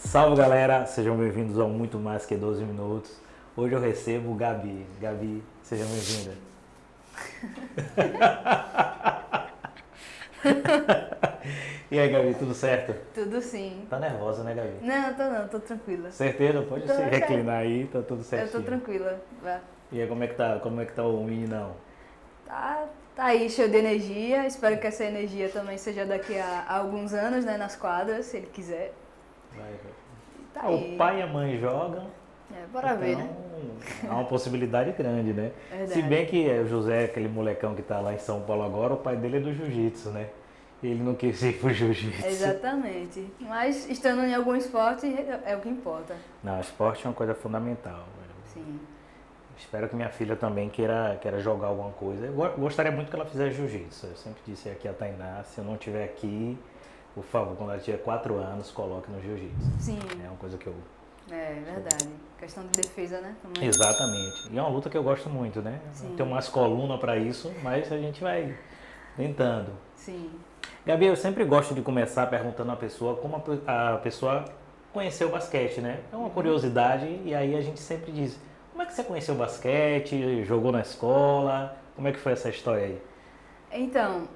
Salve galera, sejam bem-vindos ao Muito Mais Que 12 Minutos. Hoje eu recebo Gabi. Gabi, seja bem-vinda. E aí Gabi, tudo certo? Tudo sim. Tá nervosa, né Gabi? Não, tô tranquila. Certeza? Pode Tô se certo. reclinar aí, tá tudo Eu certinho. tô tranquila. Vá. E aí, como é que tá o meninão? Tá aí cheio de energia. Espero que essa energia também seja daqui a alguns anos, né? Nas quadras, se ele quiser. Vai. Tá O aí. pai e a mãe jogam, Bora ver, então né? há uma possibilidade grande, né? Verdade. Se bem que o José, aquele molecão que tá lá em São Paulo agora, o pai dele é do jiu-jitsu, né? Ele não quis ir pro jiu-jitsu. Exatamente. Mas estando em algum esporte é o que importa. Não, esporte é uma coisa fundamental. Sim. Espero que minha filha também queira jogar alguma coisa. Eu gostaria muito que ela fizesse jiu-jitsu. Eu sempre disse aqui a Tainá, se eu não estiver aqui, por favor, quando ela tiver 4 anos, coloque no jiu-jitsu. Sim. É uma coisa que eu... É verdade. Questão de defesa, né? Também. Exatamente. E é uma luta que eu gosto muito, né? Sim. Não tenho mais coluna para isso, mas a gente vai tentando. Sim. Gabi, eu sempre gosto de começar perguntando à pessoa como a pessoa conheceu o basquete, né? É uma curiosidade e aí a gente sempre diz, como é que você conheceu o basquete? Jogou na escola? Como é que foi essa história aí? Então,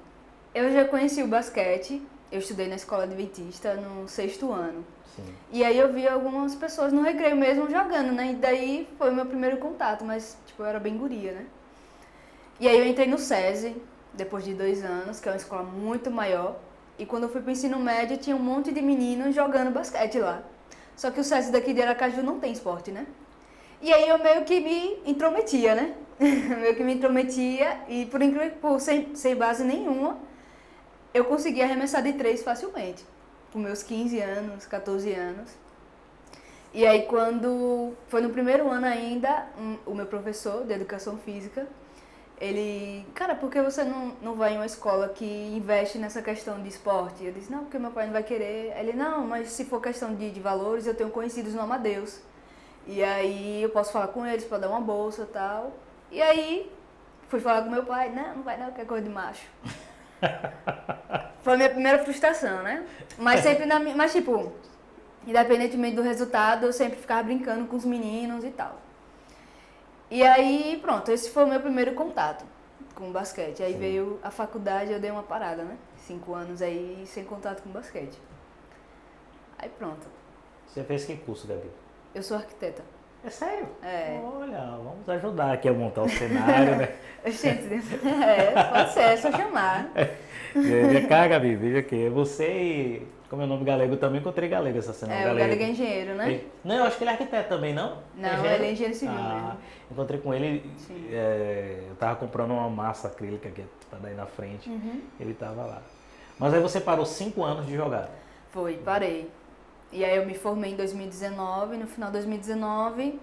eu já conheci o basquete. Eu estudei na escola adventista no 6º ano. Sim. E aí eu vi algumas pessoas no recreio mesmo jogando, né? E daí foi o meu primeiro contato, mas tipo, eu era bem guria, né? E aí eu entrei no SESI, depois de 2 anos, que é uma escola muito maior. E quando eu fui pro ensino médio, tinha um monte de meninos jogando basquete lá. Só que o SESI daqui de Aracaju não tem esporte, né? E aí eu meio que me intrometia, né? Meio que me intrometia e sem base nenhuma, eu conseguia arremessar de 3 facilmente. Com meus 15 anos, 14 anos. E aí quando foi no primeiro ano ainda, o meu professor de educação física, ele, cara, por que você não vai em uma escola que investe nessa questão de esporte? Eu disse, não, porque meu pai não vai querer. Ele, não, mas se for questão de valores, eu tenho conhecidos no Amadeus. E aí eu posso falar com eles para dar uma bolsa e tal. E aí fui falar com meu pai, não vai não, que é coisa de macho. Foi a minha primeira frustração, né? Mas sempre mas tipo, independentemente do resultado, eu sempre ficava brincando com os meninos e tal. E aí, pronto, esse foi o meu primeiro contato com o basquete. Aí veio a faculdade, eu dei uma parada, né? 5 anos aí sem contato com o basquete. Aí pronto. Você fez que curso, Gabi? Eu sou arquiteta. É sério? É. Olha, vamos ajudar aqui a montar o cenário, né? Gente, pode ser, é só chamar. Vem cá, Gabi, veja aqui. Você e... Como é o nome galego, eu também encontrei galego essa semana. O Galego é engenheiro, né? Não, eu acho que ele é arquiteto também, não? Não, ele é engenheiro civil mesmo. Encontrei com ele, eu tava comprando uma massa acrílica aqui pra dar aí na frente, ele tava lá. Mas aí você parou 5 anos de jogar. Foi, parei. E aí eu me formei em 2019, no final de 2019.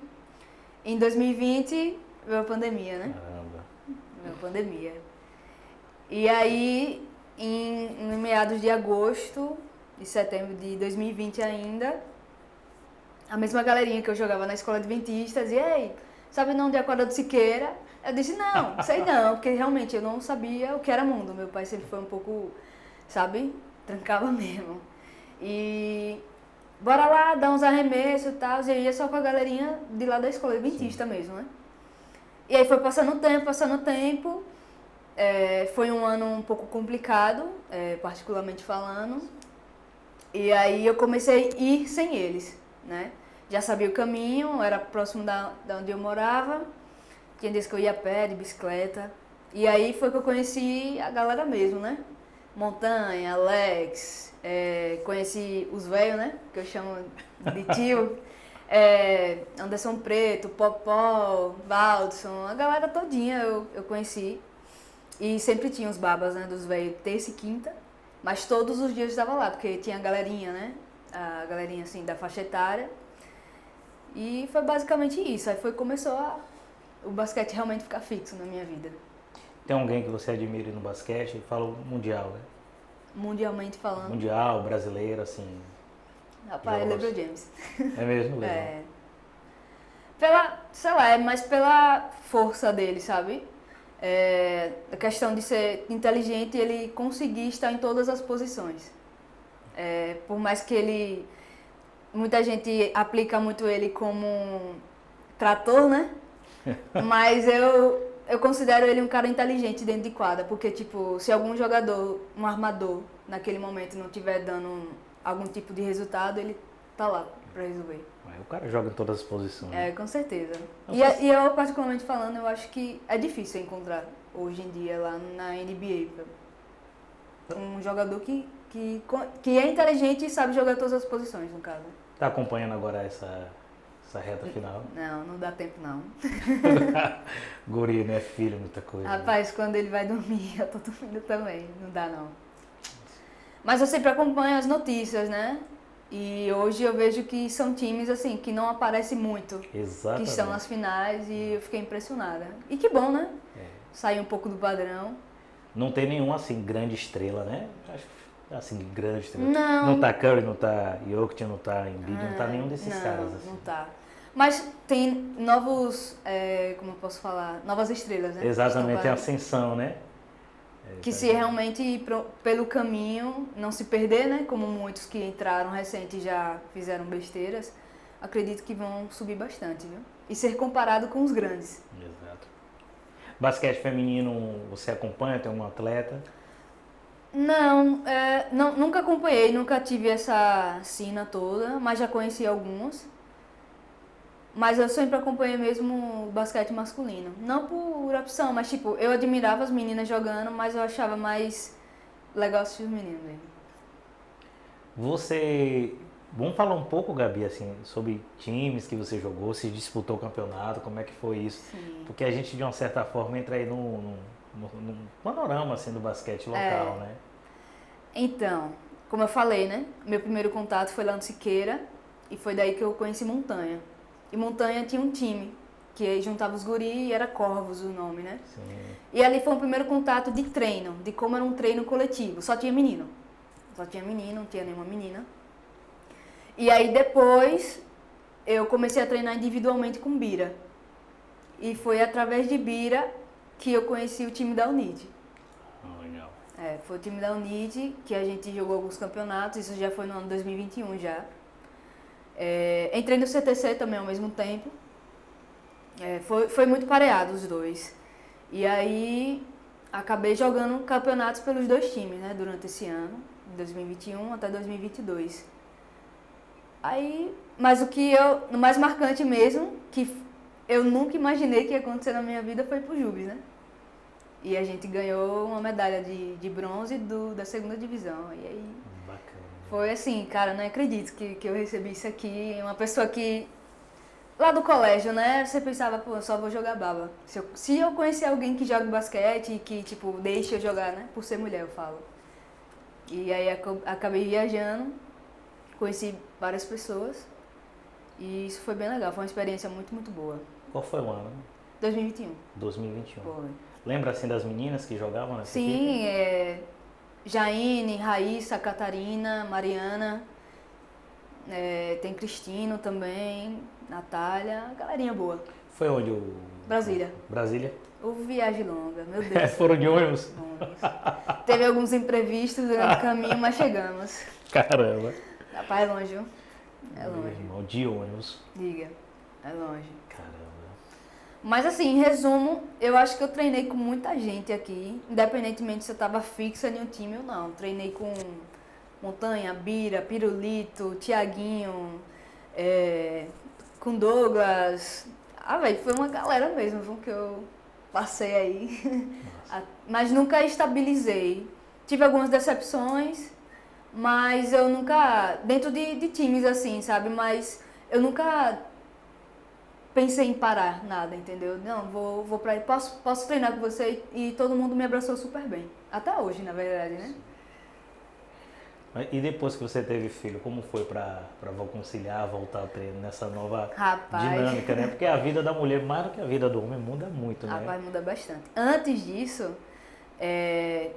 Em 2020 veio a pandemia, né? Caramba. Veio a pandemia. E aí, em meados de agosto, de setembro de 2020 ainda, a mesma galerinha que eu jogava na escola adventista dizia, ei, sabe onde é a quadra do Siqueira? Eu disse, não, sei não, porque realmente eu não sabia o que era mundo. Meu pai sempre foi um pouco, sabe, trancava mesmo. E bora lá, dar uns arremessos e tal, e eu ia só com a galerinha de lá da escola adventista mesmo, né? E aí foi passando o tempo, foi um ano um pouco complicado, particularmente falando. E aí eu comecei a ir sem eles, né? Já sabia o caminho, era próximo da onde eu morava. Tinha dias que eu ia a pé, de bicicleta. E aí foi que eu conheci a galera mesmo, né? Montanha, Alex, conheci os velhos, né? Que eu chamo de tio. Anderson Preto, Popó, Valdson, a galera todinha eu conheci. E sempre tinha os babas, né? Dos velhos, terça e quinta. Mas todos os dias eu estava lá, porque tinha a galerinha, né? A galerinha, assim, da faixa etária. E foi basicamente isso. Aí começou o basquete realmente ficar fixo na minha vida. Tem alguém que você admira no basquete? Fala mundial, né? Mundialmente falando. Mundial, brasileiro, assim. Rapaz, LeBron James. É mesmo, LeBron? Sei lá, é mais pela força dele, sabe? A questão de ser inteligente e ele conseguir estar em todas as posições. Por mais que ele muita gente aplica muito ele como um trator, né? Mas eu considero ele um cara inteligente dentro de quadra, porque, tipo, se algum jogador, um armador, naquele momento não estiver dando algum tipo de resultado, ele tá lá pra resolver. O cara joga em todas as posições. É, com certeza. Não, E eu, particularmente falando, eu acho que é difícil encontrar hoje em dia lá na NBA um jogador que é inteligente e sabe jogar todas as posições, no caso. Tá acompanhando agora essa reta final? Não dá tempo não. Guri, né? Filho, muita coisa. Rapaz, quando ele vai dormir, eu tô dormindo também, não dá não. Mas eu sempre acompanho as notícias, né? E hoje eu vejo que são times assim, que não aparecem muito. Exatamente. Que estão nas finais e eu fiquei impressionada. E que bom, né? É. Sair um pouco do padrão. Não tem nenhum, assim, grande estrela, né? Acho que, assim, grande estrela. Não. Não tá Curry, não tá Jokic, não tá Embiid, não tá nenhum desses caras, assim. Não tá. Mas tem novos, como eu posso falar, novas estrelas, né? Exatamente, é a ascensão, né? Que se realmente ir pelo caminho, não se perder, né? Como muitos que entraram recente e já fizeram besteiras, acredito que vão subir bastante, viu? E ser comparado com os grandes. Exato. Basquete feminino, você acompanha? Tem um atleta? Não, nunca acompanhei, nunca tive essa sina toda, mas já conheci algumas. Mas eu sempre acompanhei mesmo o basquete masculino. Não por opção, mas tipo, eu admirava as meninas jogando, mas eu achava mais legal assistir os meninos mesmo. Você... Vamos falar um pouco, Gabi, assim, sobre times que você jogou, se disputou o campeonato, como é que foi isso? Sim. Porque a gente, de uma certa forma, entra aí num panorama, assim, do basquete local, né? Então, como eu falei, né? Meu primeiro contato foi lá no Siqueira e foi daí que eu conheci Montanha. E Montanha tinha um time, que aí juntava os guri e era Corvos o nome, né? Sim. E ali foi o primeiro contato de treino, de como era um treino coletivo. Só tinha menino. Só tinha menino, não tinha nenhuma menina. E aí depois eu comecei a treinar individualmente com Bira. E foi através de Bira que eu conheci o time da Unid. Legal. Foi o time da Unid que a gente jogou alguns campeonatos, isso já foi no ano 2021 já. Entrei no CTC também ao mesmo tempo. Foi muito pareado os dois. E aí acabei jogando campeonatos pelos dois times, né, durante esse ano, de 2021 até 2022. Aí, mas o mais marcante mesmo, que eu nunca imaginei que ia acontecer na minha vida, foi pro Jubes, né? E a gente ganhou uma medalha de bronze da segunda divisão. E aí Bacana. foi assim, cara, não acredito que eu recebi isso aqui. Uma pessoa que, lá do colégio, né, você pensava, pô, só vou jogar baba. Se eu conhecer alguém que joga basquete e que, tipo, deixa eu jogar, né, por ser mulher, eu falo. E aí acabei viajando, conheci várias pessoas e isso foi bem legal, foi uma experiência muito, muito boa. Qual foi o ano? 2021. 2021. Foi. Lembra, assim, das meninas que jogavam nessa Sim, equipe? Jaine, Raíssa, Catarina, Mariana, tem Cristino também, Natália, galerinha boa. Foi onde o... Brasília. Brasília? Houve viagem longa, meu Deus. Foram de ônibus? Teve alguns imprevistos durante o caminho, mas chegamos. Caramba. Rapaz, é longe, viu? É Meu longe. irmão, de ônibus. Diga, é longe. Caramba. Mas assim, em resumo, eu acho que eu treinei com muita gente aqui, independentemente se eu estava fixa em um time ou não. Treinei com Montanha, Bira, Pirulito, Tiaguinho, com Douglas. Velho, foi uma galera mesmo, viu, que eu passei aí. Mas nunca estabilizei. Tive algumas decepções, mas eu nunca... Dentro de times assim, sabe? Mas eu nunca pensei em parar nada, entendeu? Não, vou pra aí, posso treinar com você e todo mundo me abraçou super bem. Até hoje, na verdade, né? E depois que você teve filho, como foi pra conciliar, voltar ao treino nessa nova dinâmica, né? Porque a vida da mulher, mais do que a vida do homem, muda muito, né? Rapaz, muda bastante. Antes disso,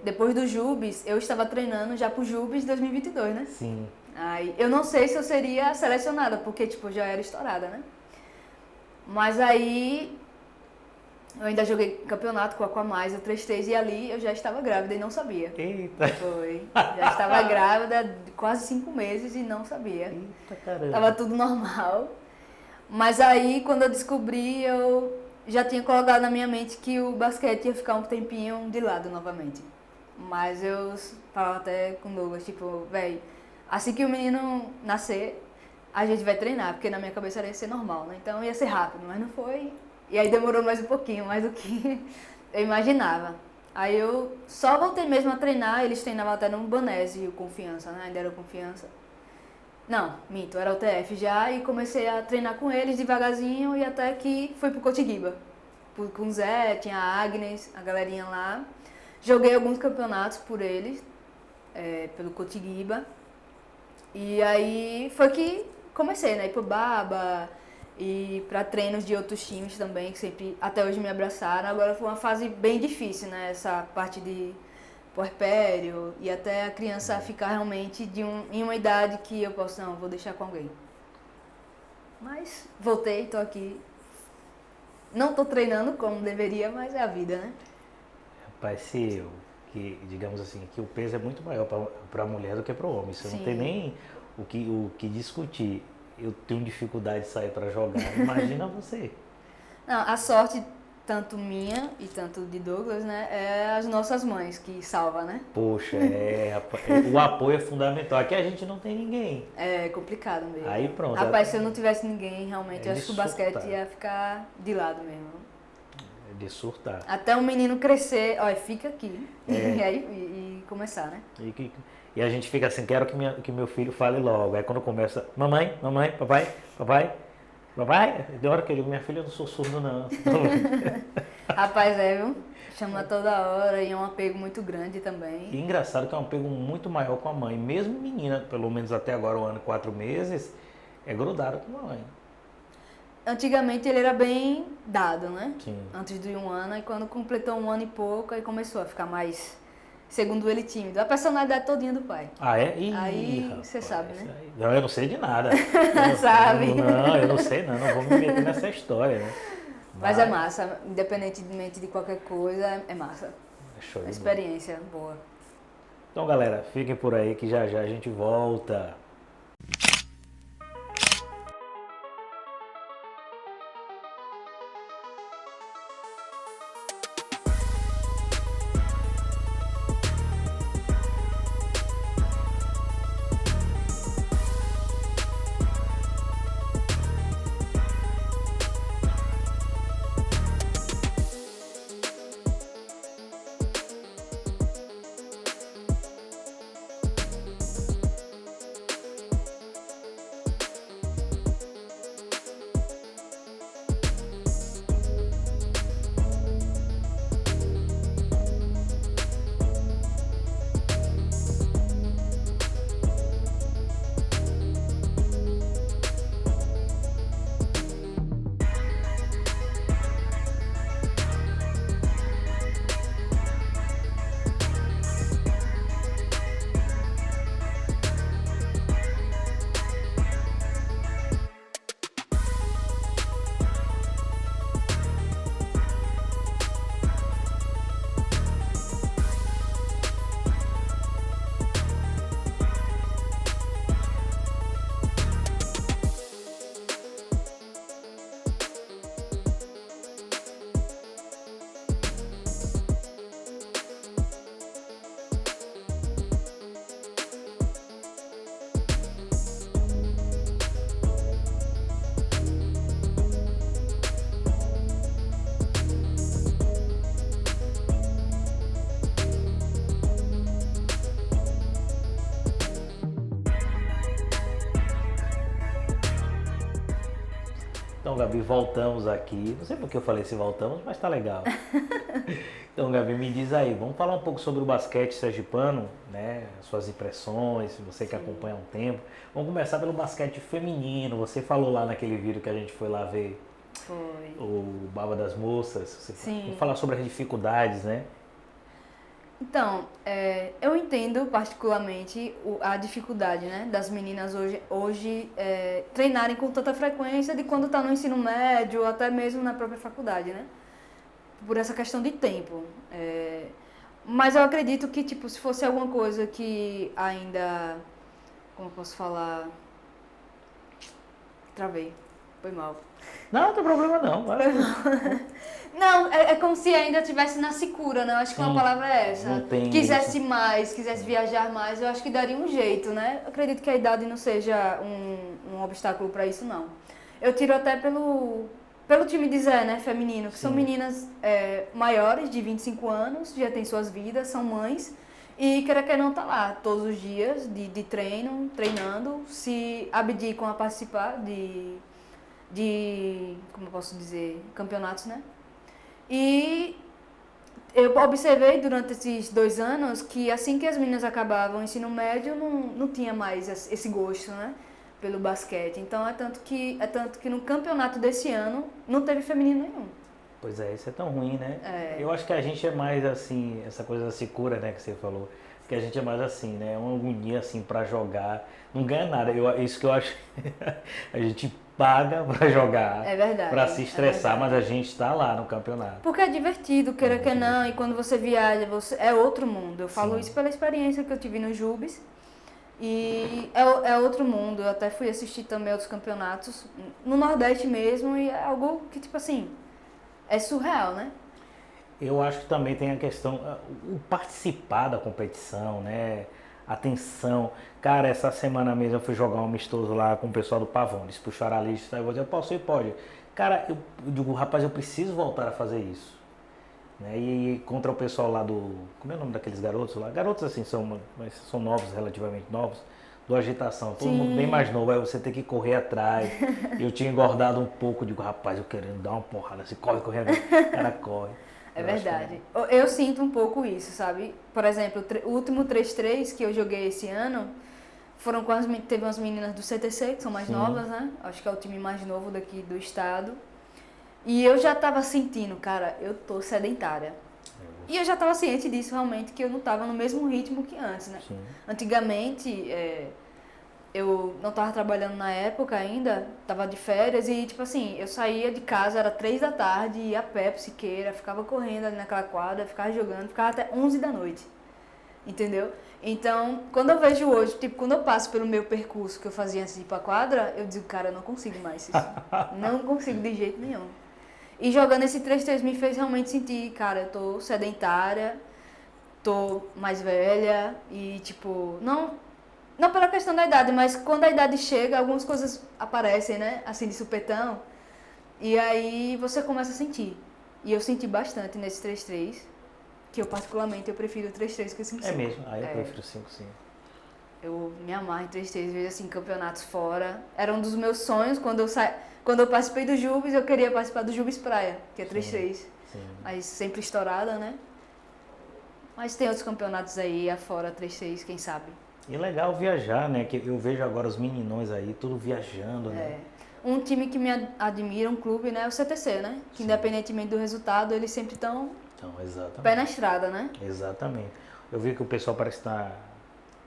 depois do Jubes, eu estava treinando já pro Jubes 2022, né? Sim. Aí, eu não sei se eu seria selecionada, porque, tipo, já era estourada, né? Mas aí, Eu ainda joguei campeonato com a Aquamais, o 3-3, e ali eu já estava grávida e não sabia. Eita. Foi. Já estava grávida de quase 5 meses e não sabia. Eita, caramba. Tava tudo normal. Mas aí, quando eu descobri, eu já tinha colocado na minha mente que o basquete ia ficar um tempinho de lado novamente. Mas eu falava até com o Douglas, tipo, velho, assim que o menino nascer, a gente vai treinar, porque na minha cabeça ia ser normal, né? Então ia ser rápido, mas não foi. E aí demorou mais um pouquinho, mais do que eu imaginava. Aí eu só voltei mesmo a treinar, eles treinavam até no Banese, o Confiança, né? Ainda era o Confiança. Não, minto, era o TF já, e comecei a treinar com eles devagarzinho e até que fui pro Cotiguiba. Com o Zé, tinha a Agnes, a galerinha lá. Joguei alguns campeonatos por eles, pelo Cotiguiba. E aí foi que comecei, né? Ir pro Baba e para treinos de outros times também, que sempre até hoje me abraçaram. Agora foi uma fase bem difícil, né? Essa parte de puerpério e até a criança ficar realmente em uma idade que eu posso, não, vou deixar com alguém. Mas voltei, tô aqui. Não tô treinando como deveria, mas é a vida, né? Rapaz, se eu, que digamos assim, que o peso é muito maior para a mulher do que para o homem. Isso não tem nem o que discutir. Eu tenho dificuldade de sair para jogar. Imagina você. Não, a sorte, tanto minha e tanto de Douglas, né, é as nossas mães que salva, né? Poxa, o apoio é fundamental. Aqui a gente não tem ninguém. É complicado mesmo. Aí pronto. Rapaz, se eu não tivesse ninguém, realmente, eu acho que o basquete surtar. ia ficar de lado mesmo. De surtar. Até o menino crescer, olha, fica aqui. E aí e começar, né? E a gente fica assim, quero que meu filho fale logo. Aí quando começa, mamãe, papai, de hora que eu digo, minha filha, eu não sou surdo não. Rapaz, viu? Chama toda hora e é um apego muito grande também. E engraçado que é um apego muito maior com a mãe. Mesmo menina, pelo menos até agora, 1 ano e 4 meses, é grudado com a mãe. Antigamente ele era bem dado, né? Sim. Antes de 1 ano, e quando completou 1 ano e pouco, aí começou a ficar mais, segundo ele, tímido. A personalidade todinha do pai. Ah, é? Ih, Aí rapaz, você sabe, né? Não, eu não sei de nada. Sabe? Não, eu não sei não vou me meter nessa história, né? Mas é massa, independentemente de qualquer coisa, é massa. É show de bola. Experiência boa. Então, galera, fiquem por aí que já já a gente volta. Então, Gabi, voltamos aqui. Não sei por que eu falei se voltamos, mas tá legal. Então, Gabi, me diz aí, vamos falar um pouco sobre o basquete sergipano, né? Suas impressões, você que acompanha há um tempo. Vamos começar pelo basquete feminino. Você falou lá naquele vídeo que a gente foi lá ver. Foi. O Baba das Moças. Sim. Vamos falar sobre as dificuldades, né? Então, eu entendo particularmente a dificuldade, né, das meninas hoje treinarem com tanta frequência de quando está no ensino médio ou até mesmo na própria faculdade, né? por essa questão de tempo. Mas eu acredito que, tipo, se fosse alguma coisa que ainda, como eu posso falar, travei, foi mal. Não tem problema não. Não, é como se ainda estivesse na secura, né? Eu acho que uma palavra é essa. Não tem Quisesse isso. mais, quisesse viajar mais, eu acho que daria um jeito, né? Eu acredito que a idade não seja um obstáculo para isso, não. Eu tiro até pelo time de Zé, né? Feminino, que são Sim. meninas maiores, de 25 anos, já têm suas vidas, são mães. E queira que não tá lá todos os dias de treino, treinando, se abdicam a participar de, como eu posso dizer, campeonatos, né? E eu observei durante esses 2 anos que assim que as meninas acabavam o ensino médio, não tinha mais esse gosto, né? Pelo basquete. Então é tanto que no campeonato desse ano não teve feminino nenhum. Pois é, isso é tão ruim, né? É. Eu acho que a gente é mais assim, essa coisa da secura, né, que você falou. Que a gente é mais assim, né? Uma agonia assim pra jogar. Não ganha nada. Isso que eu acho. A gente paga pra jogar, É verdade. pra se estressar, É mas verdade. a gente tá lá no campeonato. Porque é divertido, queira que não, e quando você viaja, é outro mundo. Eu falo Sim. isso pela experiência que eu tive no Jubes. E é outro mundo. Eu até fui assistir também outros campeonatos no Nordeste mesmo, e é algo que, tipo assim, é surreal, né? Eu acho que também tem a questão, o participar da competição, né? A tensão. Cara, essa semana mesmo eu fui jogar um amistoso lá com o pessoal do Pavão. Eles puxaram a lista, eu vou dizer, posso ir? Pode. Cara, eu digo, rapaz, eu preciso voltar a fazer isso. Né? E contra o pessoal lá do. Como é o nome daqueles garotos lá? Garotos assim, mas são novos, relativamente novos, do agitação. Todo mundo bem mais novo, aí você tem que correr atrás. Eu tinha engordado um pouco, digo, rapaz, eu querendo dar uma porrada, assim, corre, corre, o cara corre. É Eu acho que verdade. Eu sinto um pouco isso, sabe? Por exemplo, o último 3x3 que eu joguei esse ano foram com teve umas meninas do CTC, que são mais Sim. novas, né? Acho que é o time mais novo daqui do estado. E eu já tava sentindo, cara, eu tô sedentária. E eu já tava ciente disso, realmente, que eu não tava no mesmo ritmo que antes, né? Sim. Antigamente, eu não tava trabalhando na época ainda, tava de férias e, tipo assim, eu saía de casa, era 3 da tarde, ia a pé pro Siqueira, ficava correndo ali naquela quadra, ficava jogando, ficava até 11 da noite, entendeu? Então, quando eu vejo hoje, tipo, quando eu passo pelo meu percurso que eu fazia antes de ir pra quadra, eu digo, cara, eu não consigo mais isso. Não consigo de jeito nenhum. E jogando esse 3x3 me fez realmente sentir, cara, eu tô sedentária, tô mais velha e, tipo, não pela questão da idade, mas quando a idade chega, algumas coisas aparecem, né? Assim, de supetão. E aí você começa a sentir. E eu senti bastante nesse 3x3, que eu particularmente eu prefiro o 3x3 que o 5x5. É mesmo, aí eu prefiro 5 sim. Eu me amarro em 3x3, vejo assim, campeonatos fora. Era um dos meus sonhos, quando eu participei do Jubes, eu queria participar do Jubes Praia, que é 3x3. Sim. Mas sempre estourada, né? Mas tem outros campeonatos aí afora 3x3, quem sabe? E legal viajar, né? Que eu vejo agora os meninões aí, tudo viajando, né? Um time que me admira, um clube, né? É o CTC, né? Que Sim. independentemente do resultado, eles sempre estão Então, exatamente. pé na estrada, né? Exatamente. Eu vi que o pessoal parece estar.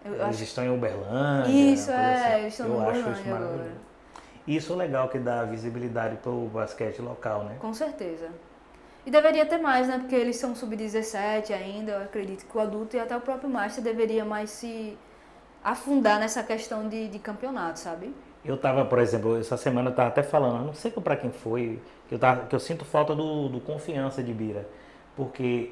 Eles acho- estão em Uberlândia. Isso, uma coisa assim. eles estão no Eu acho isso Uberlândia maravilhoso. agora. Isso é legal que dá visibilidade para o basquete local, né? Com certeza. E deveria ter mais, né? Porque eles são sub-17 ainda, eu acredito que o adulto e até o próprio Master deveria mais se afundar nessa questão de campeonato, sabe? Eu tava, por exemplo, essa semana eu tava até falando, eu não sei para quem foi, que eu sinto falta do Confiança de Bira. Porque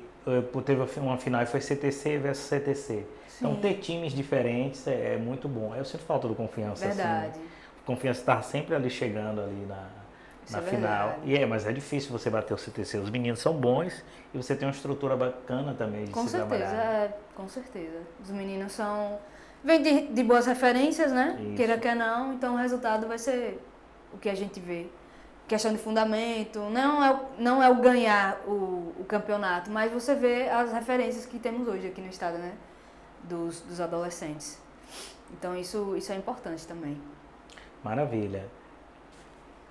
teve uma final e foi CTC versus CTC. Então Sim. ter times diferentes é muito bom. Aí eu sinto falta do Confiança. Verdade. Assim. Confiança está sempre ali chegando ali Isso na é final. verdade. Mas é difícil você bater o CTC. Os meninos são bons e você tem uma estrutura bacana também de Com se certeza, trabalhar. com certeza. Os meninos são. Vêm de boas referências, né? Isso. Queira que não, então o resultado vai ser o que a gente vê. Questão de fundamento, não é o ganhar o campeonato, mas você vê as referências que temos hoje aqui no estado, né? Dos adolescentes. Então isso é importante também. Maravilha.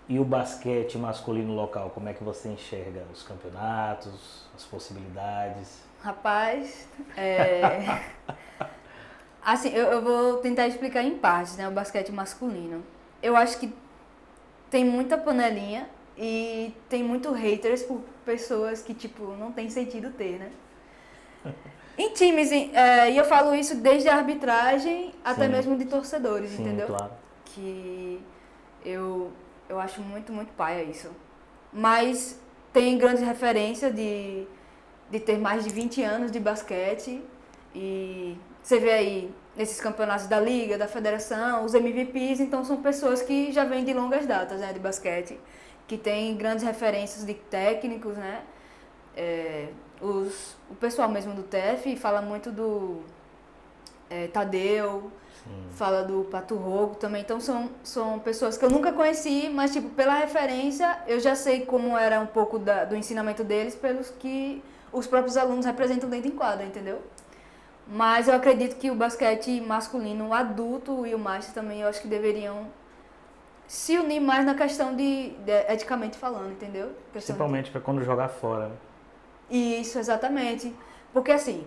E o basquete masculino local, como é que você enxerga os campeonatos, as possibilidades? Rapaz, assim, eu vou tentar explicar em partes, né? O basquete masculino. Eu acho que tem muita panelinha e tem muito haters por pessoas que, tipo, não tem sentido ter, né? Em times, e eu falo isso desde a arbitragem até Sim. mesmo de torcedores, Sim, entendeu? claro. Que eu acho muito, muito paia isso. Mas tem grandes referências de ter mais de 20 anos de basquete e você vê aí nesses campeonatos da liga, da federação, os MVPs, então são pessoas que já vêm de longas datas, né, de basquete, que tem grandes referências de técnicos, né? O pessoal mesmo do TF fala muito do Tadeu, fala do Pato Rogo também, então são pessoas que eu nunca conheci, mas tipo, pela referência eu já sei como era um pouco do ensinamento deles pelos que os próprios alunos representam dentro em quadra, entendeu? Mas eu acredito que o basquete masculino, o adulto e o master também, eu acho que deveriam se unir mais na questão de eticamente falando, entendeu? Principalmente para quando jogar fora, né? Isso, exatamente. Porque assim,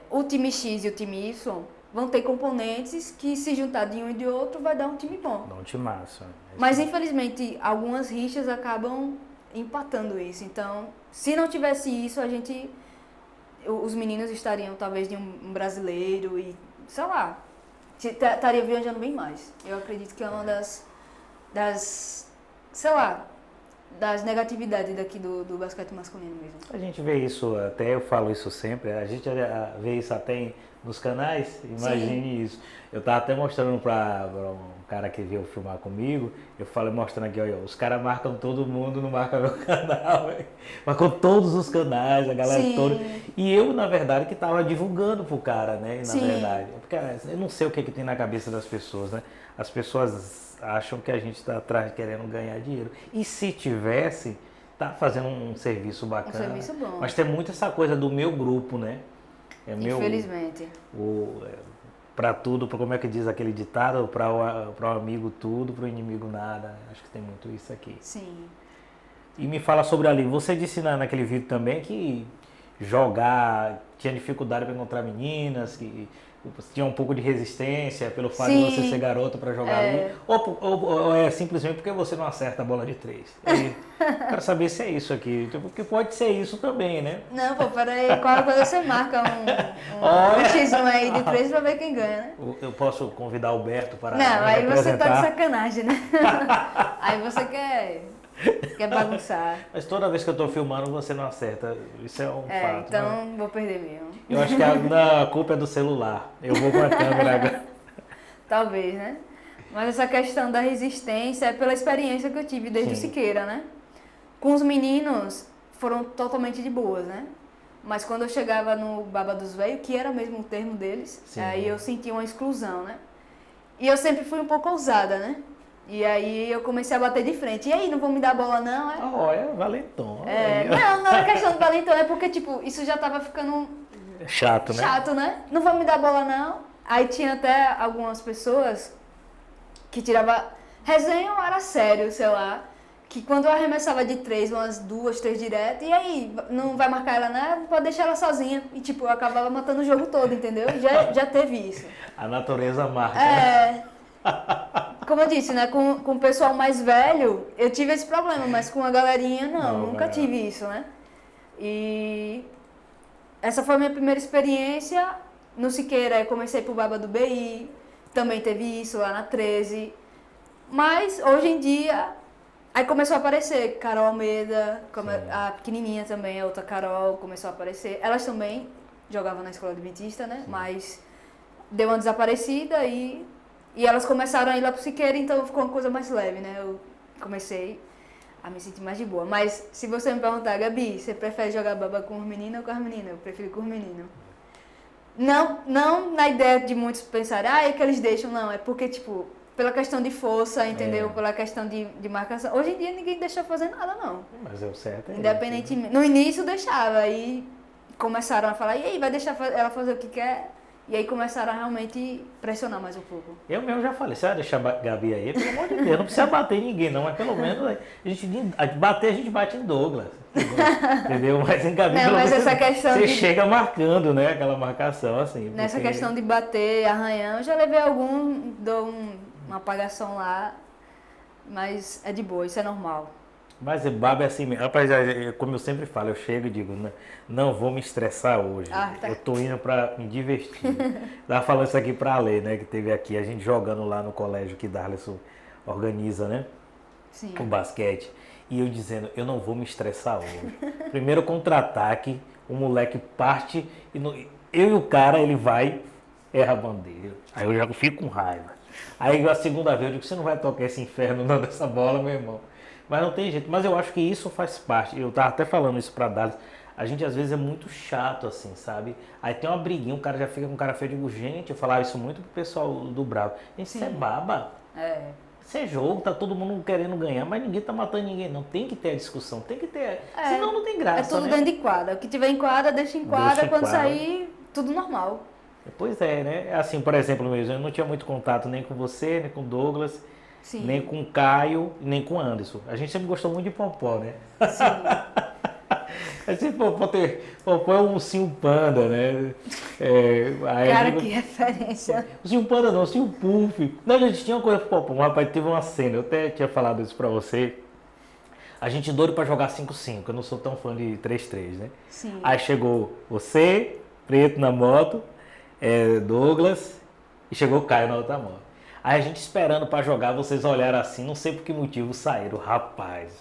o time X e o time Y vão ter componentes que se juntar de um e de outro vai dar um time bom. Dá um time massa. Mas infelizmente algumas rixas acabam empatando isso. Então, se não tivesse isso, os meninos estariam talvez de um brasileiro e, sei lá, estaria viajando bem mais. Eu acredito que é uma das sei lá, das negatividades daqui do basquete masculino mesmo. A gente vê isso, até eu falo isso sempre, a gente vê isso até nos canais, imagine isso. Eu tava até mostrando para um cara que veio filmar comigo, eu falei mostrando aqui, olha, os caras marcam todo mundo, não marcam meu canal, véio. Marcam todos os canais, a galera toda. E eu, na verdade, que tava divulgando pro cara, né, na verdade. Porque eu não sei o que tem na cabeça das pessoas, né? As pessoas acham que a gente está atrás querendo ganhar dinheiro. E se tivesse, tá fazendo um serviço bacana. Um serviço bom. Mas tem muito essa coisa do meu grupo, né? Infelizmente. Para tudo, como é que diz aquele ditado? Para o amigo tudo, para o inimigo nada. Acho que tem muito isso aqui. Sim. E me fala sobre ali. Você disse naquele vídeo também que jogar tinha dificuldade para encontrar meninas, que tinha um pouco de resistência pelo fato de você ser garoto para jogar ali, ou é simplesmente porque você não acerta a bola de 3. Quero saber se é isso aqui, porque pode ser isso também, né? Não, pô, peraí, quando você marca um X1 aí de 3 pra ver quem ganha, né? Eu posso convidar o Alberto para Não, aí representar. você tá de sacanagem, né? Aí você quer bagunçar. Mas toda vez que eu tô filmando, você não acerta. Isso é um fato. Então né? vou perder mesmo. Eu acho que a culpa é do celular. Eu vou com a câmera agora. Talvez, né? Mas essa questão da resistência é pela experiência que eu tive desde o Siqueira, né? Com os meninos, foram totalmente de boas, né? Mas quando eu chegava no Baba dos Velhos, que era mesmo o termo deles, aí eu sentia uma exclusão, né? E eu sempre fui um pouco ousada, né? E aí eu comecei a bater de frente. E aí, não vão me dar bola não? Olha, valentão. Não era questão do valentão, é porque, tipo, isso já tava ficando chato, né? Chato, né? Não vão me dar bola não. Aí tinha até algumas pessoas que tiravam resenha ou era sério, sei lá. Que quando eu arremessava de 3, umas 2, 3 direto, e aí, não vai marcar ela, né? Pode deixar ela sozinha. E tipo, eu acabava matando o jogo todo, entendeu? Já teve isso. A natureza marca. Como eu disse, né? Com o pessoal mais velho, eu tive esse problema, mas com a galerinha, nunca tive isso, né? E essa foi a minha primeira experiência. No Siqueira, eu comecei pro Baba do BI, também teve isso lá na 13. Mas, hoje em dia, aí começou a aparecer Carol Almeida, a pequenininha também, a outra Carol, começou a aparecer. Elas também jogavam na escola adventista, né? Mas deu uma desaparecida e elas começaram a ir lá pro Siqueira, então ficou uma coisa mais leve, né? Eu comecei a me sentir mais de boa. Mas se você me perguntar, Gabi, você prefere jogar baba com os meninos ou com as meninas? Eu prefiro com os meninos. Não na ideia de muitos pensarem, é que eles deixam, não. É porque, tipo, pela questão de força, entendeu? Pela questão de marcação. Hoje em dia ninguém deixa fazer nada, não. Mas é o certo. Independentemente. No início deixava, aí começaram a falar, e aí, vai deixar ela fazer o que quer? E aí começaram a realmente pressionar mais um pouco. Eu mesmo já falei, você vai deixar a Gabi aí? Pelo amor de Deus, não precisa bater em ninguém não, mas pelo menos a gente bate em Douglas, entendeu? Mas em Gabi, não, mas essa questão você chega marcando, né, aquela marcação assim. Nessa questão de bater, arranhão, eu já levei dou uma apagação lá, Mas é de boa, isso é normal. Mas baba é assim mesmo. Rapaz, como eu sempre falo, eu chego e digo, não vou me estressar hoje. Ah, tá. Eu tô indo pra me divertir. Tava falando isso aqui pra Lê, né? Que teve aqui, a gente jogando lá no colégio que Darleson organiza, né? Sim. O basquete. E eu dizendo, eu não vou me estressar hoje. Primeiro contra-ataque, o moleque parte e eu e o cara, ele vai, erra a bandeira. Aí eu já fico com raiva. Aí a segunda vez eu digo, você não vai tocar esse inferno não dessa bola, meu irmão. Mas não tem jeito. Mas eu acho que isso faz parte. Eu tava até falando isso pra Dallas. A gente às vezes é muito chato, assim, sabe? Aí tem uma briguinha, o cara já fica com cara feio. Eu digo, gente, eu falava isso muito pro pessoal do Bravo. Gente, isso é baba. É. Isso é jogo, tá todo mundo querendo ganhar, mas ninguém tá matando ninguém, não. Tem que ter a discussão, tem que ter. Senão não tem graça. É tudo né? dentro de quadra. O que tiver em quadra, deixa em quadra. Deixa em Quando quadra. sair, tudo normal. Pois é, né? Assim, por exemplo, mesmo, eu não tinha muito contato nem com você, nem com o Douglas, Sim. nem com o Caio, nem com o Anderson. A gente sempre gostou muito de Popó, né? Sim. Assim, Popó é um ursinho panda, né? Cara, que referência. Ursinho panda não, ursinho puff. Não, a gente tinha uma coisa pro Popó, rapaz, teve uma cena, eu até tinha falado isso pra você. A gente doido pra jogar 5-5, eu não sou tão fã de 3-3, né? Sim. Aí chegou você, Preto na moto, Douglas, e chegou o Caio na outra moto. Aí a gente esperando pra jogar, vocês olharam assim, não sei por que motivo saíram. Rapaz,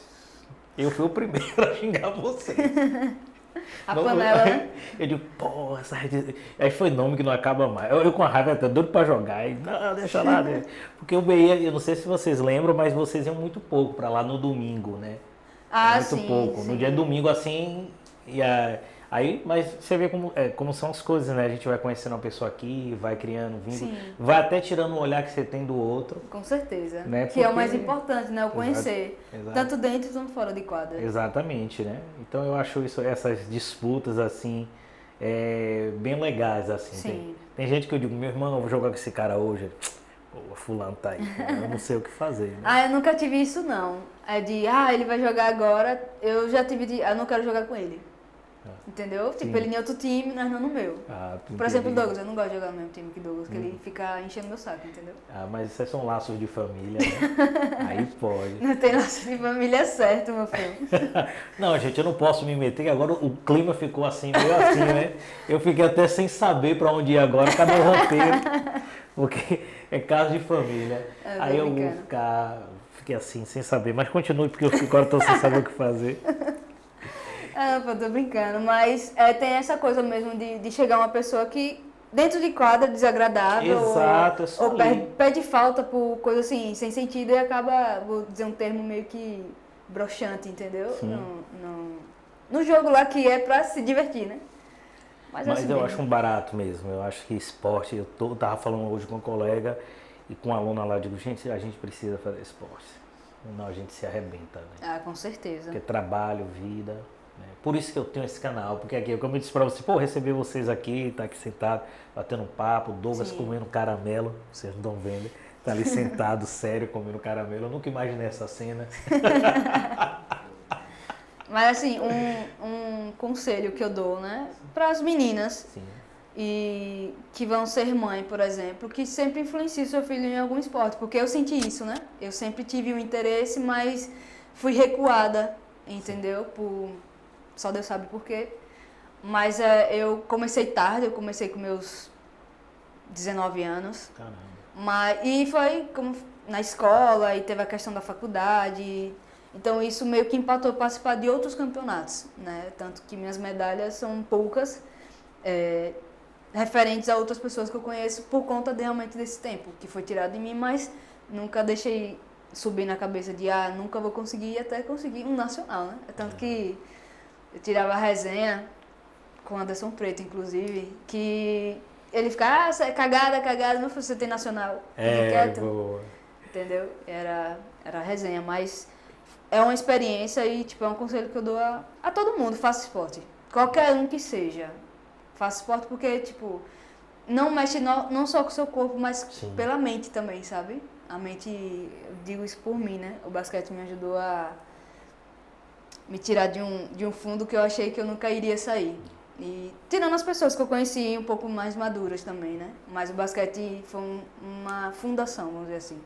eu fui o primeiro a xingar vocês. A panela, né? Eu digo, pô, essa rede... Aí foi nome que não acaba mais. Eu com a raiva até doido pra jogar. E, não, deixa lá. Né? Porque eu ia, eu não sei se vocês lembram, mas vocês iam muito pouco pra lá no domingo, né? Ah, Muito sim, pouco. sim. No dia de domingo, assim, aí, mas você vê como são as coisas, né? A gente vai conhecendo uma pessoa aqui, vai criando vínculo, Sim. vai até tirando o olhar que você tem do outro. Com certeza. Né? Que é o Porque- mais importante, né? O conhecer. Exato. Tanto dentro quanto fora de quadra. Exatamente, né? Então eu acho essas disputas, assim, bem legais, assim. Sim. Tem gente que eu digo, meu irmão, eu vou jogar com esse cara hoje. Pô, fulano tá aí, eu não sei o que fazer, né? Ah, eu nunca tive isso, não. É de, ele vai jogar agora. Eu já tive de, eu não quero jogar com ele. Entendeu? Sim. Tipo, ele em outro time, nós não no meu. Tu Por exemplo, o entende? Douglas, eu não gosto de jogar no mesmo time que o Douglas, que ele fica enchendo meu saco, entendeu? Mas esses são laços de família, né? Aí pode. Não tem laço de família certo, meu filho. Não, gente, eu não posso me meter, que agora o clima ficou assim, meio assim, né? Eu fiquei até sem saber pra onde ir agora, cadê o roteiro? Porque é caso de família. Eu tô Aí eu vou brincando. fiquei assim, sem saber, mas continue, porque eu agora tô sem saber o que fazer. Ah, pô, tô brincando. Mas tem essa coisa mesmo de chegar uma pessoa que, dentro de quadra, desagradável. Exato, é só Ou ali. pede falta por coisa assim, sem sentido e acaba, vou dizer um termo meio que broxante, entendeu? Sim. No jogo lá que é pra se divertir, né? Mas Mas assim eu mesmo. acho um barato mesmo. Eu acho que esporte, tava falando hoje com um colega e com uma aluna lá, eu digo, gente, a gente precisa fazer esporte. Senão a gente se arrebenta, né? Ah, com certeza. Porque trabalho, vida. Né? Por isso que eu tenho esse canal, porque aqui, como eu disse pra você, pô, receber vocês aqui, tá aqui sentado, batendo um papo, Douglas Sim. comendo caramelo, vocês não estão vendo, tá ali sentado, sério, comendo caramelo. Eu nunca imaginei essa cena. Mas assim, um conselho que eu dou, né? Para as meninas Sim. e que vão ser mãe, por exemplo, que sempre influencie seu filho em algum esporte, porque eu senti isso, né? Eu sempre tive um interesse, mas fui recuada, entendeu? Só Deus sabe por quê. Mas eu comecei tarde, eu comecei com meus 19 anos. Caramba. E foi como na escola, e teve a questão da faculdade. Então isso meio que empatou participar de outros campeonatos, né? Tanto que minhas medalhas são poucas, referentes a outras pessoas que eu conheço por conta realmente desse tempo que foi tirado de mim, mas nunca deixei subir na cabeça de nunca vou conseguir, até conseguir um nacional, né? Tanto que eu tirava a resenha com o Anderson Preto, inclusive, que ele fica, cagada, não você tem nacional. Fica quieto. Boa. Entendeu? Era a resenha, mas é uma experiência e tipo, é um conselho que eu dou a todo mundo, faça esporte. Qualquer um que seja. Faça esporte porque, tipo, não mexe não só com o seu corpo, mas Sim. pela mente também, sabe? A mente, eu digo isso por mim, né? O basquete me ajudou a me tirar de um fundo que eu achei que eu nunca iria sair. E tirando as pessoas que eu conheci um pouco mais maduras também, né? Mas o basquete foi uma fundação, vamos dizer assim.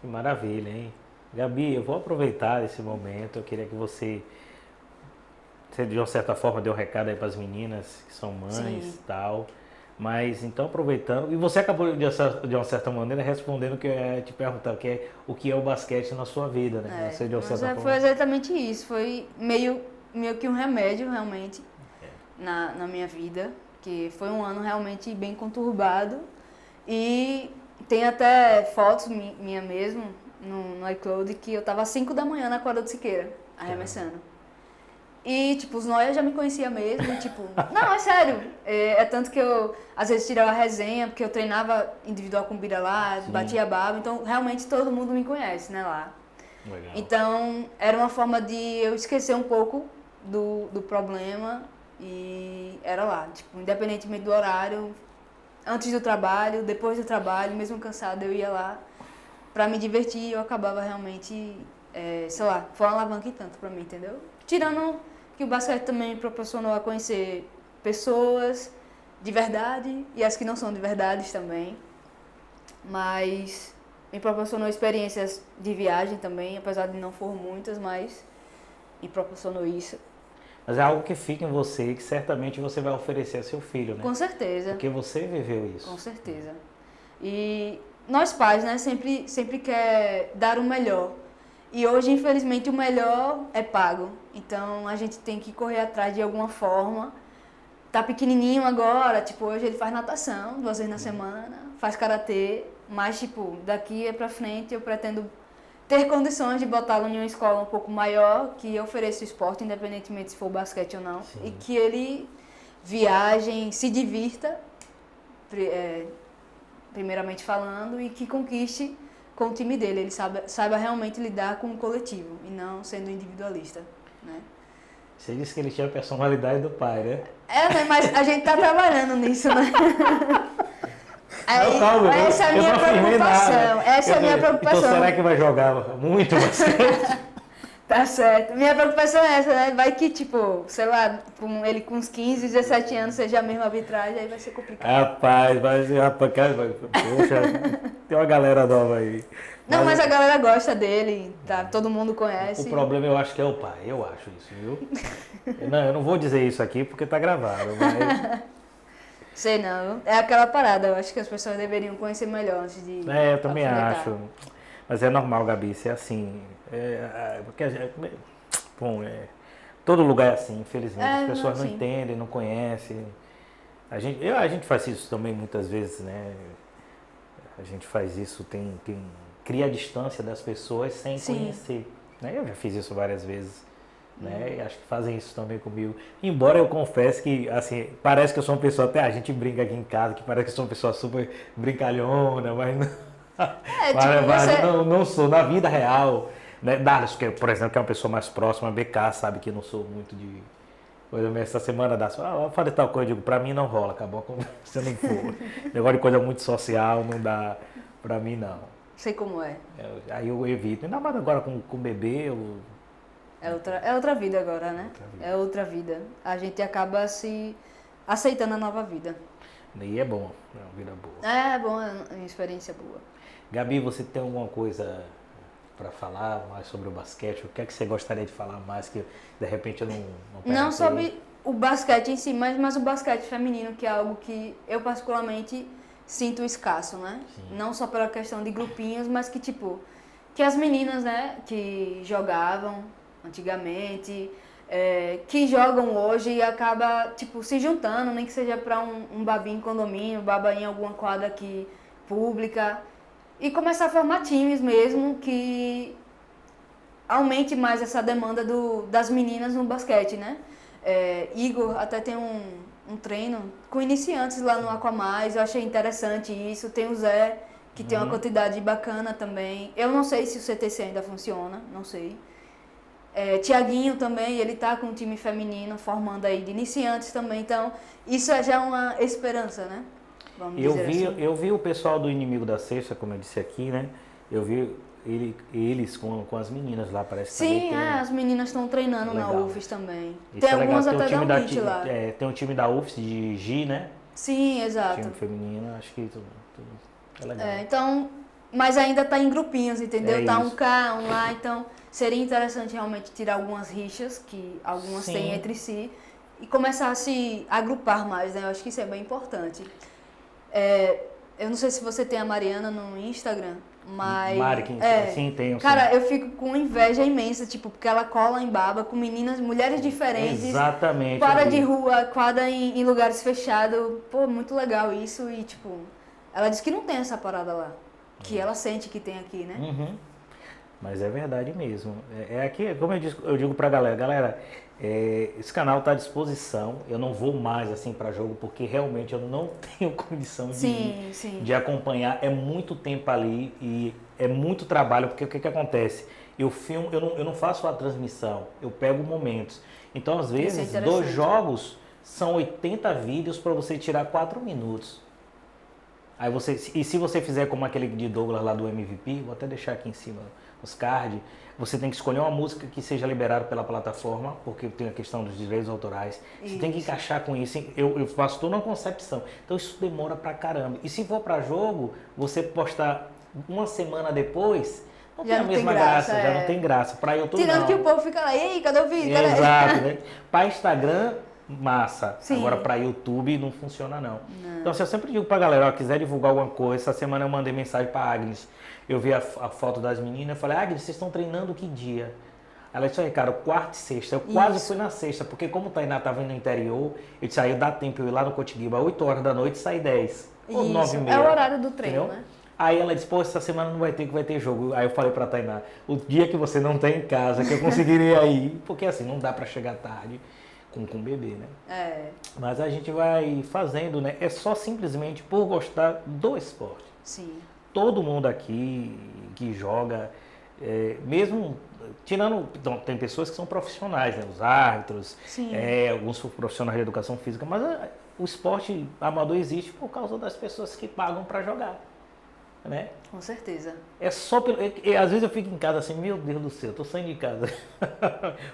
Que maravilha, hein? Gabi, eu vou aproveitar esse momento. Eu queria que você de uma certa forma deu um recado aí para as meninas que são mães Sim. e tal. Mas então aproveitando, e você acabou de uma certa maneira respondendo o que eu ia te perguntar, que é o que é o basquete na sua vida, né? Você de uma Mas certa foi forma. exatamente isso. Foi meio que um remédio, realmente, na minha vida. Que foi um ano realmente bem conturbado. E tem até fotos minha mesmo no iCloud que eu tava às 5 da manhã na quadra do Siqueira, arremessando. E, tipo, os Noia já me conhecia mesmo, e, tipo, não, é sério. É tanto que eu, às vezes, tirava resenha, porque eu treinava individual com o Bira lá, batia a baba, então, realmente, todo mundo me conhece, né, lá. Legal. Então, era uma forma de eu esquecer um pouco do problema e era lá, tipo, independentemente do horário, antes do trabalho, depois do trabalho, mesmo cansada, eu ia lá pra me divertir e eu acabava realmente, sei lá, foi uma alavanca e tanto pra mim, entendeu? Tirando que o basquete também me proporcionou a conhecer pessoas de verdade e as que não são de verdade também, mas me proporcionou experiências de viagem também, apesar de não foram muitas, mas me proporcionou isso. Mas é algo que fica em você e que certamente você vai oferecer a seu filho, né? Com certeza. Porque você viveu isso. Com certeza. E nós pais, né, sempre quer dar o melhor. E hoje, infelizmente, o melhor é pago. Então, a gente tem que correr atrás de alguma forma. Tá pequenininho agora, tipo, hoje ele faz natação 2 vezes na semana, faz karatê, mas, tipo, daqui pra frente eu pretendo ter condições de botá-lo em uma escola um pouco maior, que ofereça esporte, independentemente se for basquete ou não, e que ele viaje, se divirta, primeiramente falando, e que conquiste com o time dele, ele saiba realmente lidar com o coletivo e não sendo individualista, né? Você disse que ele tinha a personalidade do pai, né? Né, mas a gente tá trabalhando nisso, né? Não, calma, Essa é a eu minha não afirmei preocupação. nada. Essa é a minha preocupação. Então será que vai jogar muito basquete? Tá certo. Minha preocupação é essa, né? Vai que, tipo, sei lá, ele com uns 15, 17 anos seja a mesma arbitragem, aí vai ser complicado. Rapaz, poxa, tem uma galera nova aí. Não, mas a galera gosta dele, tá? Todo mundo conhece. O problema eu acho que é o pai, eu acho isso, viu? Eu não vou dizer isso aqui porque tá gravado, mas... Sei não, é aquela parada, eu acho que as pessoas deveriam conhecer melhor antes de... eu também acho. Mas é normal, Gabi, ser assim. Porque todo lugar é assim, infelizmente. As pessoas não entendem, não conhecem. A gente faz isso também muitas vezes, né? A gente faz isso, cria a distância das pessoas sem conhecer. Né? Eu já fiz isso várias vezes. Né? E acho que fazem isso também comigo. Embora eu confesse que, assim, parece que eu sou uma pessoa, até a gente brinca aqui em casa, que parece que eu sou uma pessoa super brincalhona, mas não, não sou. Na vida real, né? Darlis, que, por exemplo, que é uma pessoa mais próxima, a BK, sabe que eu não sou muito de... Coisa mesmo, essa semana dá eu falei tal coisa, eu digo, pra mim não rola, acabou a conversa, não for. Negócio de coisa muito social, não dá, pra mim não. Sei como é. Aí eu evito, ainda mais agora com o bebê, É outra vida agora, né? É outra vida. A gente acaba se aceitando a nova vida. E é bom, é uma vida boa. É bom, é uma experiência boa. Gabi, você tem alguma coisa para falar mais sobre o basquete? O que é que você gostaria de falar mais que de repente eu não perguntei? Não sobre o basquete em si, mas o basquete feminino, que é algo que eu particularmente sinto escasso, né? Sim. Não só pela questão de grupinhos, mas que tipo, que as meninas, né, que jogavam antigamente, que jogam hoje e acaba tipo se juntando, nem que seja para um babinho em condomínio, baba em alguma quadra aqui pública, e começar a formar times mesmo que aumente mais essa demanda das meninas no basquete, né? Igor até tem um treino com iniciantes lá no Aquamais, eu achei interessante isso. Tem o Zé, que tem uma quantidade bacana também. Eu não sei se o CTC ainda funciona, não sei. Tiaguinho também, ele tá com um time feminino formando aí de iniciantes também, então isso é já uma esperança, né? Vamos dizer assim. Eu vi o pessoal do Inimigo da Sexta, como eu disse aqui, né? Eu vi eles com as meninas lá, parece que sim, as meninas estão treinando legal. Na UFES também. Isso tem algumas até da UFES lá. Tem um time da UFES de Gi, né? Sim, exato. Time feminino, acho que tudo é legal. Então, mas ainda tá em grupinhos, entendeu? É Tá um isso. cá, um lá, então seria interessante realmente tirar algumas rixas que algumas Sim. têm entre si e começar a se agrupar mais, né? Eu acho que isso é bem importante. Eu não sei se você tem a Mariana no Instagram, mas... Mari, sim, tenho. Cara, eu fico com inveja imensa, tipo, porque ela cola em baba com meninas, mulheres diferentes. Exatamente. Quadra de rua, quadra em lugares fechados. Pô, muito legal isso. E, tipo, ela diz que não tem essa parada lá. Que ela sente que tem aqui, né? Uhum. Mas é verdade mesmo. É aqui, como eu digo pra galera, esse canal tá à disposição. Eu não vou mais assim para jogo porque realmente eu não tenho condição de acompanhar. É muito tempo ali e é muito trabalho, porque o que acontece? Eu filmo, eu não faço a transmissão, eu pego momentos. Então, às vezes, 2 jogos são 80 vídeos para você tirar 4 minutos. Aí e se você fizer como aquele de Douglas lá do MVP, vou até deixar aqui em cima os cards, você tem que escolher uma música que seja liberada pela plataforma, porque tem a questão dos direitos autorais. Você tem que encaixar com isso. Eu faço toda uma concepção. Então isso demora pra caramba. E se for pra jogo, você postar uma semana depois, não tem a mesma graça, já não tem graça. Pra YouTube Tirando não. que o povo fica lá, ei, cadê o vídeo? Exato, né? Pra Instagram, massa. Sim. Agora pra YouTube não funciona não. Então assim, eu sempre digo pra galera, ó, quiser divulgar alguma coisa, essa semana eu mandei mensagem pra Agnes. Eu vi a foto das meninas, eu falei, Agnes, vocês estão treinando que dia? Ela disse, cara, quarta e sexta. Eu quase fui na sexta, porque como o Tainá estava no interior, eu disse, aí dá tempo eu ir lá no Cotiguiba 8 horas da noite e sair 10. Ou 9h30. É o horário do treino, entendeu? né? Aí ela disse, pô, essa semana não vai ter, que vai ter jogo. Aí eu falei pra Tainá, o dia que você não tá em casa, que eu conseguiria ir, porque assim, não dá pra chegar tarde com o bebê, né? Mas a gente vai fazendo, né? É só simplesmente por gostar do esporte. Sim. Todo mundo aqui que joga, mesmo tirando, então, tem pessoas que são profissionais, né? Os árbitros, alguns profissionais de educação física, mas o esporte amador existe por causa das pessoas que pagam para jogar, né? Com certeza. É só às vezes eu fico em casa assim, meu Deus do céu, tô saindo de casa,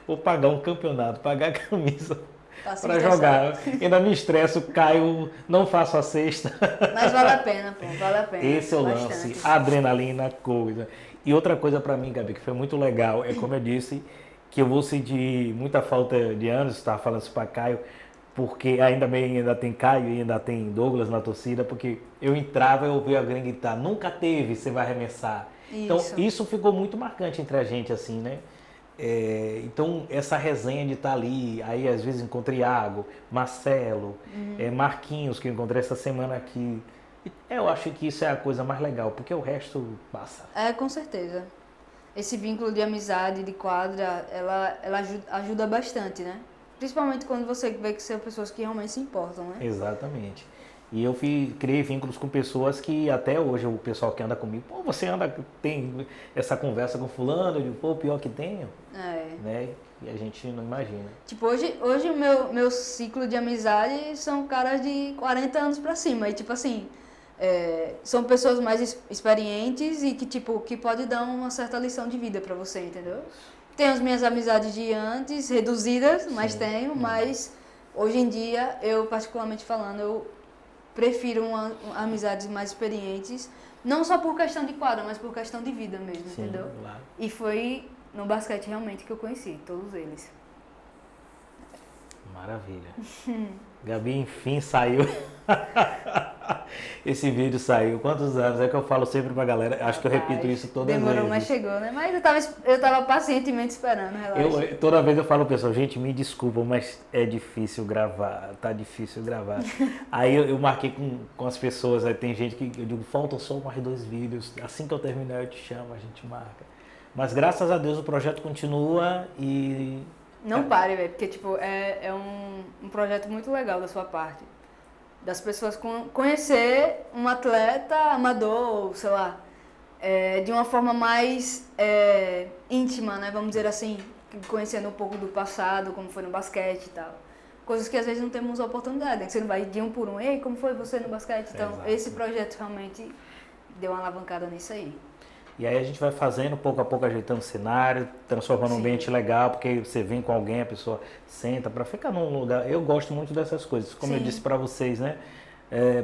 vou pagar um campeonato, pagar a camisa para jogar. Ainda me estresso, caio, não faço a cesta. Mas vale a pena, pô, vale a pena. Esse é o lance, adrenalina, coisa. E outra coisa para mim, Gabi, que foi muito legal, é como eu disse, que eu vou sentir muita falta de anos, estava falando isso para Caio, porque ainda tem Caio e ainda tem Douglas na torcida, porque eu entrava e eu ouvia alguém gritar, nunca teve, você vai arremessar. Então isso ficou muito marcante entre a gente, assim, né? Então essa resenha de estar ali, aí às vezes encontrei Iago, Marcelo, Marquinhos, que eu encontrei essa semana aqui. Eu acho que isso é a coisa mais legal, porque o resto passa. Com certeza. Esse vínculo de amizade, de quadra, ela ajuda bastante, né? Principalmente quando você vê que são pessoas que realmente se importam, né? Exatamente. E eu criei vínculos com pessoas que até hoje o pessoal que anda comigo, pô, você tem essa conversa com fulano, eu digo, pô, pior que tenho, né? E a gente não imagina. Tipo, hoje o meu ciclo de amizade são caras de 40 anos pra cima, e tipo assim, são pessoas mais experientes e que tipo, que pode dar uma certa lição de vida pra você, entendeu? Tenho as minhas amizades de antes, reduzidas, mas tenho, mas hoje em dia, eu particularmente falando, eu prefiro amizades mais experientes, não só por questão de quadra, mas por questão de vida mesmo, entendeu? Claro. E foi no basquete realmente que eu conheci, todos eles. Maravilha. Gabi, enfim, saiu. Esse vídeo saiu. Quantos anos? É que eu falo sempre pra galera. Acho que eu repito isso todas as vezes. Demorou, mas chegou, né? Mas eu tava pacientemente esperando, relaxa. Toda vez eu falo, pessoal, gente, me desculpa, mas é difícil gravar. Tá difícil gravar. Aí eu marquei com as pessoas. Aí tem gente que eu digo, faltam só mais 2 vídeos. Assim que eu terminar, eu te chamo, a gente marca. Mas graças a Deus o projeto continua e... Não pare, velho, porque tipo, é um projeto muito legal da sua parte. Das pessoas conhecer um atleta amador, sei lá, de uma forma mais íntima, né? Vamos dizer assim, conhecendo um pouco do passado, como foi no basquete e tal. Coisas que às vezes não temos oportunidade, né? Você não vai de um por um, ei, como foi você no basquete? Então, esse projeto realmente deu uma alavancada nisso aí. E aí a gente vai fazendo, pouco a pouco, ajeitando o cenário, transformando um ambiente legal, porque você vem com alguém, a pessoa senta para ficar num lugar. Eu gosto muito dessas coisas, como eu disse para vocês, né?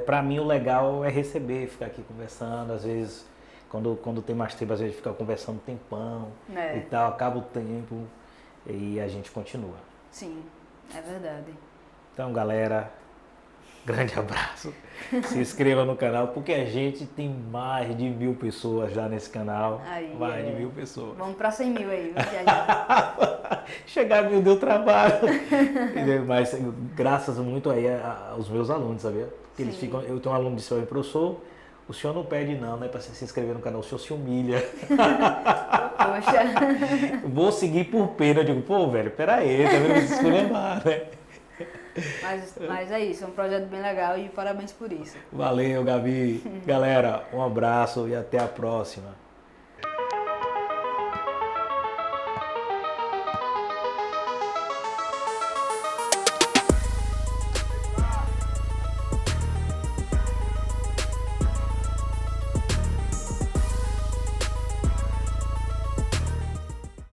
Para mim o legal é receber, ficar aqui conversando, às vezes Quando tem mais tempo, às vezes fica conversando um tempão É. e tal, acaba o tempo e a gente continua. Sim, é verdade. Então, galera, grande abraço. Se inscreva no canal, porque a gente tem mais de 1000 pessoas já nesse canal. Aí, Mais de 1000 pessoas. Vamos pra 100 mil aí, viu? Já, já. Chegar a 1000 deu trabalho. Entendeu? Mas graças muito aí aos meus alunos, sabia? Porque eles Sim. ficam, eu tenho um aluno que disse, professor, o senhor não pede não, né? Para se inscrever no canal, o senhor se humilha. Poxa. Vou seguir por pena. Eu digo, pô, velho, peraí, tá vendo? Se esculhambar, né? Mas é isso, é um projeto bem legal e parabéns por isso. Valeu, Gabi. Galera, um abraço e até a próxima.